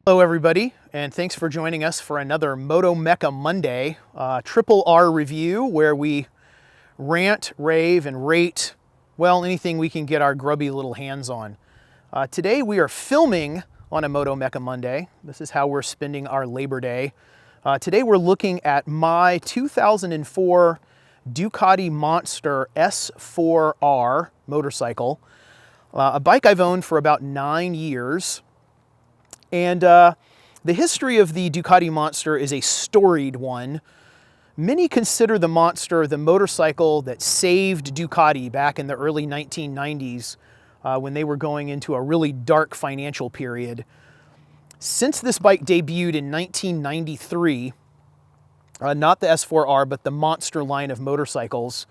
Hello everybody, and thanks for joining us for another Moto-Mecca Monday, triple R review where we rant, rave, and rate, well, anything we can get our grubby little hands on. Today we are filming on a Moto-Mecca Monday. This is how we're spending our Labor Day. Today we're looking at my 2004 Ducati Monster S4R motorcycle, a bike I've owned for about 9 years. And the history of the Ducati Monster is a storied one. Many consider the Monster the motorcycle that saved Ducati back in the early 1990s when they were going into a really dark financial period. Since this bike debuted in 1993, not the S4R, but the Monster line of motorcycles,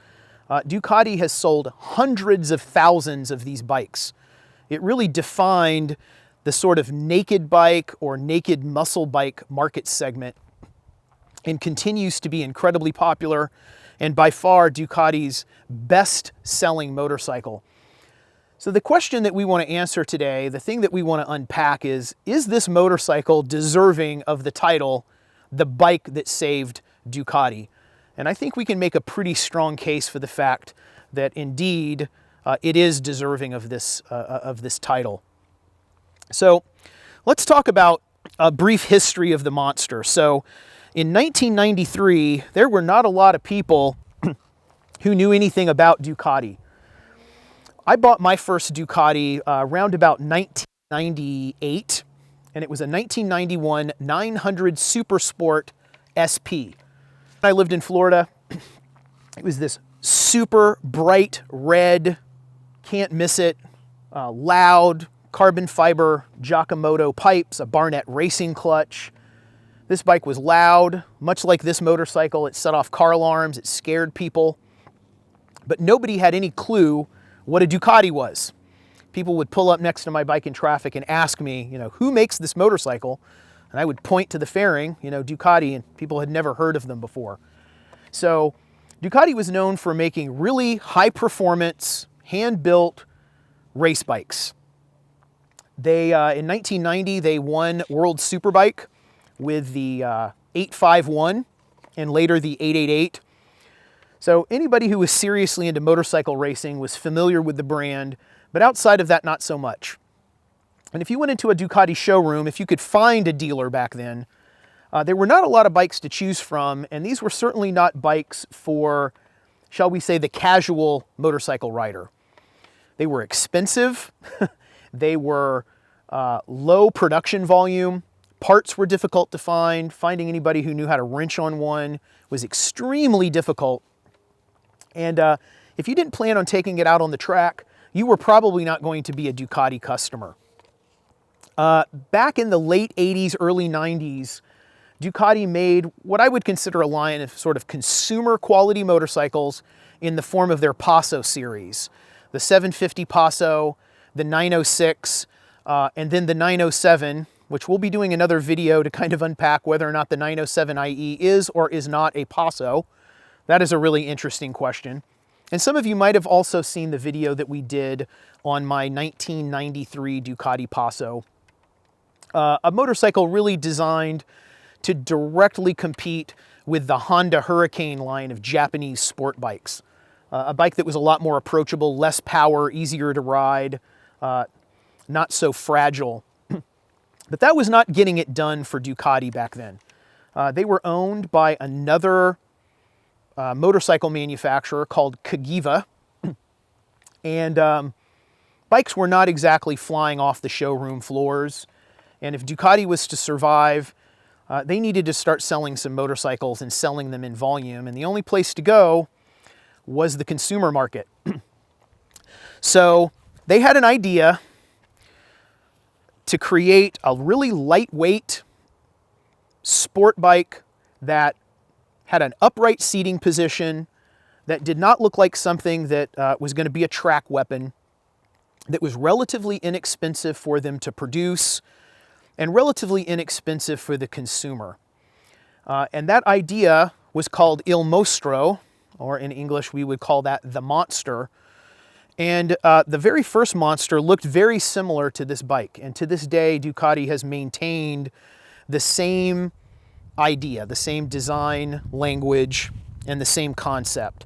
Ducati has sold hundreds of thousands of these bikes. It really defined the sort of naked bike or naked muscle bike market segment and continues to be incredibly popular and by far Ducati's best-selling motorcycle. So the question that we want to answer today, the thing that we want to unpack is this motorcycle deserving of the title, the bike that saved Ducati? And I think we can make a pretty strong case for the fact that indeed it is deserving of this title. So let's talk about a brief history of the Monster. So in 1993, there were not a lot of people who knew anything about Ducati. I bought my first Ducati around about 1998, and it was a 1991 900 Super Sport SP. I lived in Florida. It was this super bright red, can't miss it, loud, carbon fiber Giacomoto pipes, a Barnett racing clutch. This bike was loud, much like this motorcycle. It set off car alarms, it scared people, but nobody had any clue what a Ducati was. People would pull up next to my bike in traffic and ask me, who makes this motorcycle? And I would point to the fairing, Ducati, and people had never heard of them before. So Ducati was known for making really high performance, hand-built race bikes. They, in 1990, they won World Superbike with the 851 and later the 888. So anybody who was seriously into motorcycle racing was familiar with the brand, but outside of that, not so much. And if you went into a Ducati showroom, if you could find a dealer back then, there were not a lot of bikes to choose from, and these were certainly not bikes for, shall we say, the casual motorcycle rider. They were expensive. They were low production volume. Parts were difficult to find. Finding anybody who knew how to wrench on one was extremely difficult. And if you didn't plan on taking it out on the track, you were probably not going to be a Ducati customer. Back in the late 80s, early 90s, Ducati made what I would consider a line of sort of consumer quality motorcycles in the form of their Passo series. The 750 Passo, the 906, and then the 907, which we'll be doing another video to kind of unpack whether or not the 907 IE is or is not a Passo. That is a really interesting question. And some of you might have also seen the video that we did on my 1993 Ducati Passo, a motorcycle really designed to directly compete with the Honda Hurricane line of Japanese sport bikes. A bike that was a lot more approachable, less power, easier to ride, not so fragile. But that was not getting it done for Ducati back then. They were owned by another motorcycle manufacturer called Cagiva, and bikes were not exactly flying off the showroom floors. And if Ducati was to survive, they needed to start selling some motorcycles and selling them in volume. And the only place to go was the consumer market. So they had an idea to create a really lightweight sport bike that had an upright seating position, that did not look like something that was going to be a track weapon, that was relatively inexpensive for them to produce and relatively inexpensive for the consumer. And that idea was called Il Mostro, or in English we would call that the Monster. And the very first Monster looked very similar to this bike. And to this day, Ducati has maintained the same idea, the same design language, and the same concept.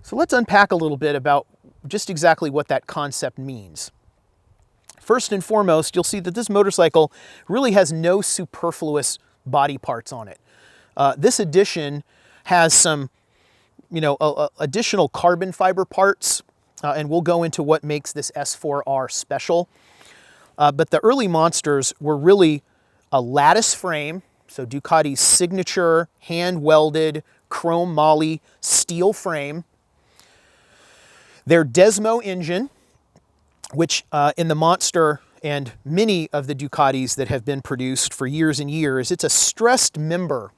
So let's unpack a little bit about just exactly what that concept means. First and foremost, you'll see that this motorcycle really has no superfluous body parts on it. This edition has some, additional carbon fiber parts, and we'll go into what makes this S4R special. But the early Monsters were really a lattice frame, so Ducati's signature hand-welded chrome moly steel frame. Their Desmo engine, which in the Monster and many of the Ducatis that have been produced for years and years, it's a stressed member.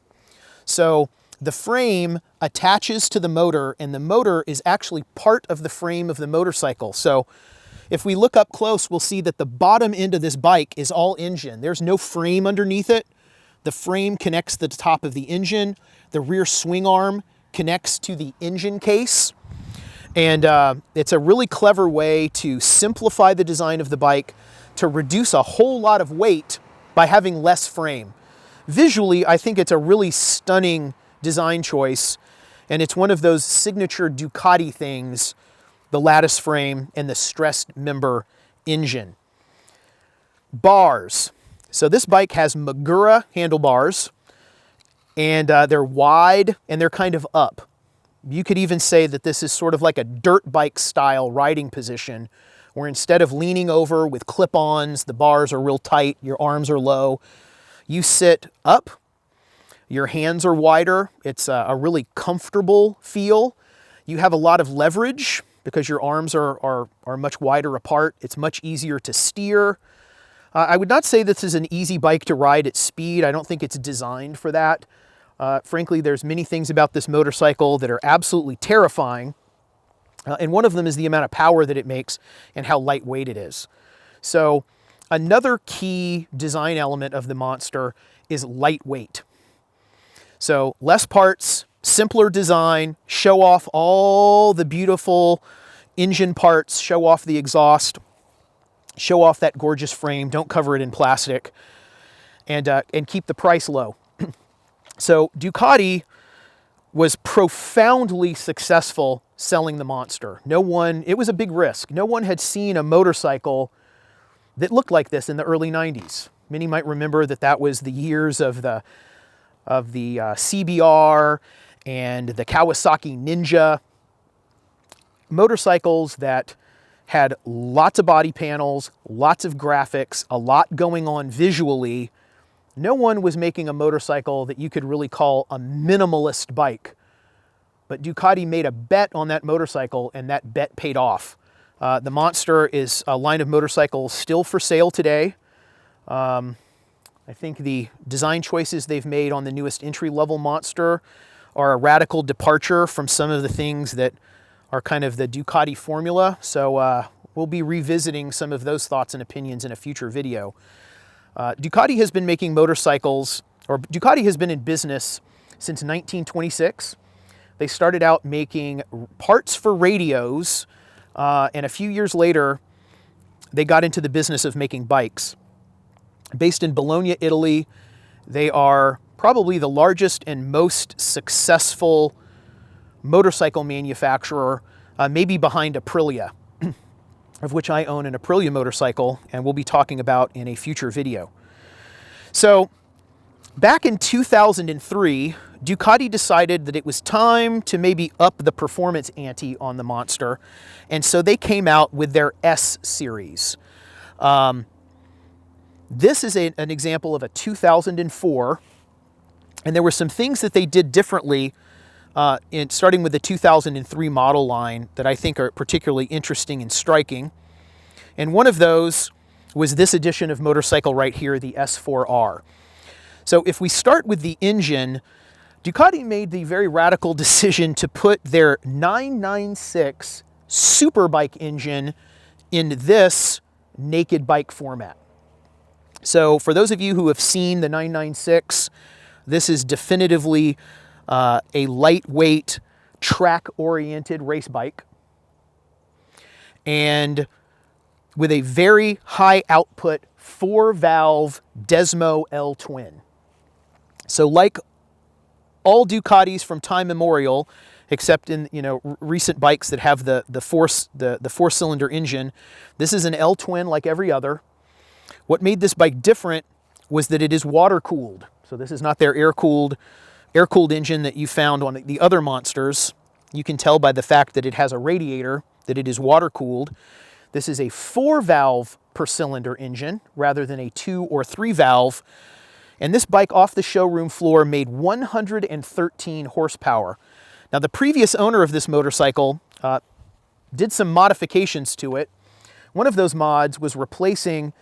So the frame attaches to the motor, and the motor is actually part of the frame of the motorcycle. So if we look up close, we'll see that the bottom end of this bike is all engine. There's no frame underneath it. The frame connects to the top of the engine. The rear swing arm connects to the engine case. And it's a really clever way to simplify the design of the bike, to reduce a whole lot of weight by having less frame. Visually, I think it's a really stunning design choice, and it's one of those signature Ducati things, the lattice frame and the stressed member engine. Bars. So this bike has Magura handlebars, and they're wide and they're kind of up. You could even say that this is sort of like a dirt bike style riding position, where instead of leaning over with clip-ons, the bars are real tight, your arms are low. You sit up, your hands are wider. It's a really comfortable feel. You have a lot of leverage because your arms are much wider apart. It's much easier to steer. I would not say this is an easy bike to ride at speed. I don't think it's designed for that. Frankly, there's many things about this motorcycle that are absolutely terrifying. And one of them is the amount of power that it makes and how lightweight it is. So another key design element of the Monster is lightweight. So less parts, simpler design, show off all the beautiful engine parts, show off the exhaust, show off that gorgeous frame, don't cover it in plastic, and keep the price low. So Ducati was profoundly successful selling the Monster. It was a big risk. No one had seen a motorcycle that looked like this in the early 90s. Many might remember that was the years of the CBR and the Kawasaki Ninja. Motorcycles that had lots of body panels, lots of graphics, a lot going on visually. No one was making a motorcycle that you could really call a minimalist bike. But Ducati made a bet on that motorcycle, and that bet paid off. The Monster is a line of motorcycles still for sale today. I think the design choices they've made on the newest entry-level Monster are a radical departure from some of the things that are kind of the Ducati formula. So we'll be revisiting some of those thoughts and opinions in a future video. Ducati has been making motorcycles, or Ducati has been in business since 1926. They started out making parts for radios, and a few years later, they got into the business of making bikes. Based in Bologna, Italy, they are probably the largest and most successful motorcycle manufacturer, maybe behind Aprilia, of which I own an Aprilia motorcycle, and we'll be talking about in a future video. So back in 2003, Ducati decided that it was time to maybe up the performance ante on the Monster, and so they came out with their S series. This is an example of a 2004, and there were some things that they did differently starting with the 2003 model line that I think are particularly interesting and striking. And one of those was this edition of motorcycle right here, the S4R. So if we start with the engine, Ducati made the very radical decision to put their 996 Superbike engine in this naked bike format. So for those of you who have seen the 996, this is definitively a lightweight, track-oriented race bike. and with a very high output 4-valve Desmo L twin. So like all Ducatis from time immemorial, except in recent bikes that have the 4-cylinder engine, this is an L twin like every other. What made this bike different was that it is water cooled. So this is not their air cooled engine that you found on the other monsters. You can tell by the fact that it has a radiator that it is water cooled. This is a 4-valve per cylinder engine rather than a 2 or 3-valve. And this bike off the showroom floor made 113 horsepower. Now, the previous owner of this motorcycle did some modifications to it. One of those mods was replacing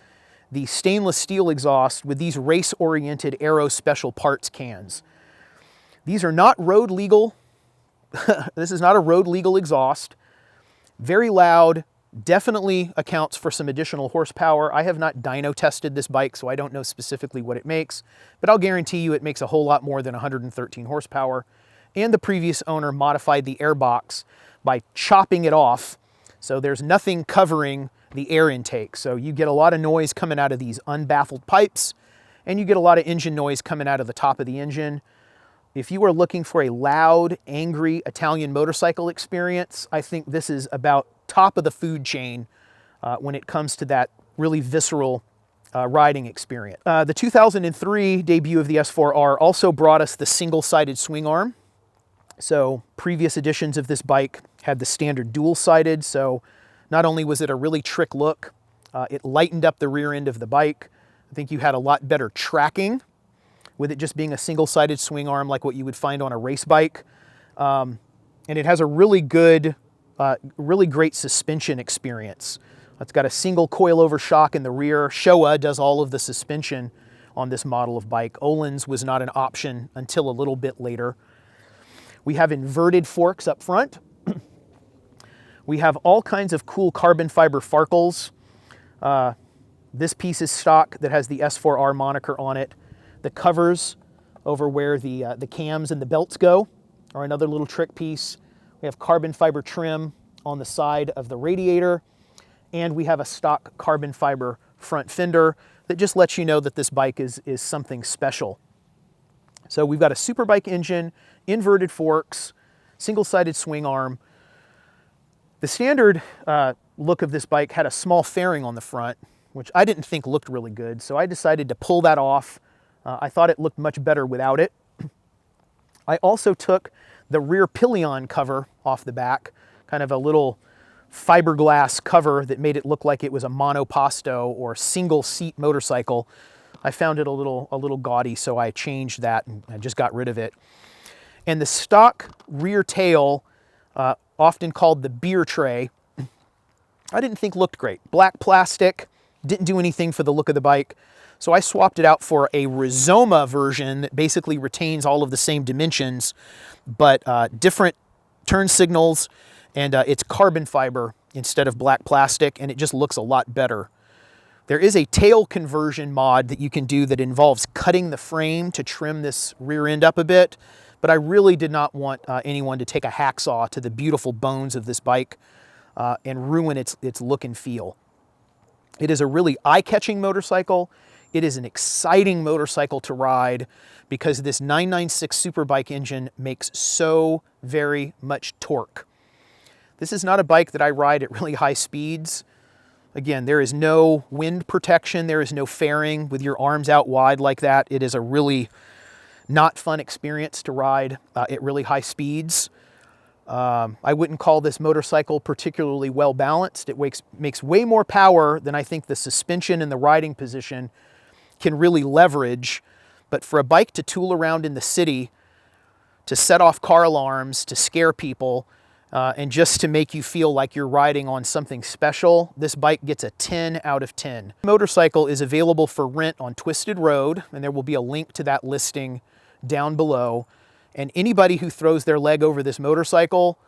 the stainless steel exhaust with these race-oriented Aero Special Parts cans. These are not road legal. This is not a road legal exhaust. Very loud, definitely accounts for some additional horsepower. I have not dyno tested this bike, so I don't know specifically what it makes, but I'll guarantee you it makes a whole lot more than 113 horsepower. And the previous owner modified the airbox by chopping it off, so there's nothing covering the air intake. So you get a lot of noise coming out of these unbaffled pipes, and you get a lot of engine noise coming out of the top of the engine. If you are looking for a loud, angry Italian motorcycle experience, I think this is about top of the food chain when it comes to that really visceral riding experience. The 2003 debut of the S4R also brought us the single-sided swing arm. So previous editions of this bike had the standard dual-sided, so not only was it a really trick look, it lightened up the rear end of the bike. I think you had a lot better tracking with it just being a single-sided swing arm like what you would find on a race bike. And it has a really good, really great suspension experience. It's got a single coilover shock in the rear. Showa does all of the suspension on this model of bike. Öhlins was not an option until a little bit later. We have inverted forks up front. We have all kinds of cool carbon fiber farkles. This piece is stock that has the S4R moniker on it. The covers over where the cams and the belts go are another little trick piece. We have carbon fiber trim on the side of the radiator, and we have a stock carbon fiber front fender that just lets you know that this bike is something special. So we've got a superbike engine, inverted forks, single-sided swing arm. The standard look of this bike had a small fairing on the front, which I didn't think looked really good, so I decided to pull that off. I thought it looked much better without it. I also took the rear pillion cover off the back, kind of a little fiberglass cover that made it look like it was a monoposto or single seat motorcycle. I found it a little gaudy, so I changed that and I just got rid of it. And the stock rear tail, often called the beer tray, I didn't think looked great. Black plastic, didn't do anything for the look of the bike. So I swapped it out for a Rizoma version that basically retains all of the same dimensions, but different turn signals, and it's carbon fiber instead of black plastic, and it just looks a lot better. There is a tail conversion mod that you can do that involves cutting the frame to trim this rear end up a bit, but I really did not want anyone to take a hacksaw to the beautiful bones of this bike and ruin its look and feel. It is a really eye-catching motorcycle. It is an exciting motorcycle to ride because this 996 Superbike engine makes so very much torque. This is not a bike that I ride at really high speeds. Again, there is no wind protection. There is no fairing with your arms out wide like that. It is a really not fun experience to ride at really high speeds. I wouldn't call this motorcycle particularly well balanced. It makes way more power than I think the suspension and the riding position can really leverage. But for a bike to tool around in the city, to set off car alarms, to scare people, and just to make you feel like you're riding on something special, this bike gets a 10 out of 10. The motorcycle is available for rent on Twisted Road, and there will be a link to that listing down below. And anybody who throws their leg over this motorcycle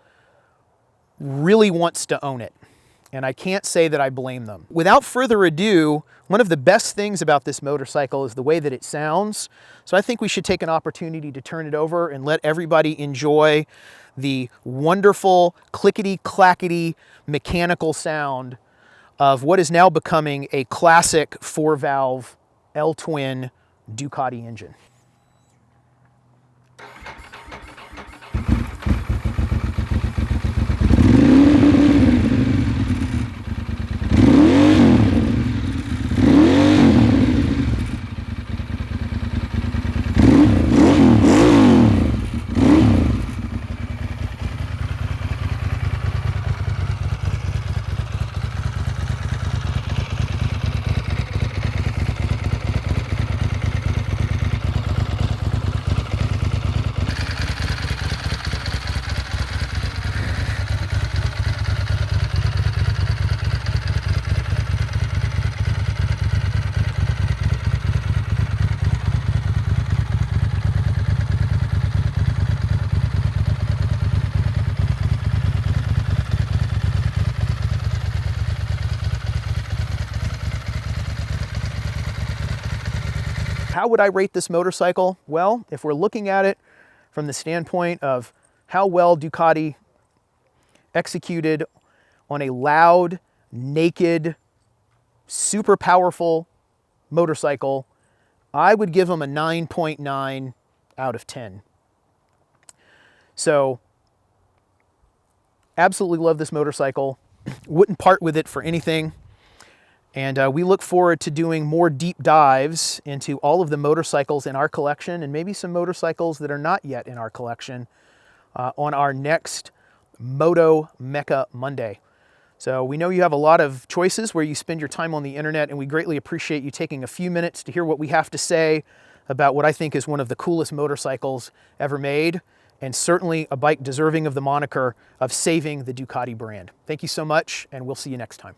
really wants to own it. And I can't say that I blame them. Without further ado, one of the best things about this motorcycle is the way that it sounds. So I think we should take an opportunity to turn it over and let everybody enjoy the wonderful clickety-clackety mechanical sound of what is now becoming a classic 4-valve L-twin Ducati engine. How would I rate this motorcycle? Well, if we're looking at it from the standpoint of how well Ducati executed on a loud, naked, super powerful motorcycle, I would give them a 9.9 out of 10. So, absolutely love this motorcycle. Wouldn't part with it for anything. And we look forward to doing more deep dives into all of the motorcycles in our collection and maybe some motorcycles that are not yet in our collection on our next Moto-Mecca Monday. So we know you have a lot of choices where you spend your time on the internet, and we greatly appreciate you taking a few minutes to hear what we have to say about what I think is one of the coolest motorcycles ever made, and certainly a bike deserving of the moniker of saving the Ducati brand. Thank you so much, and we'll see you next time.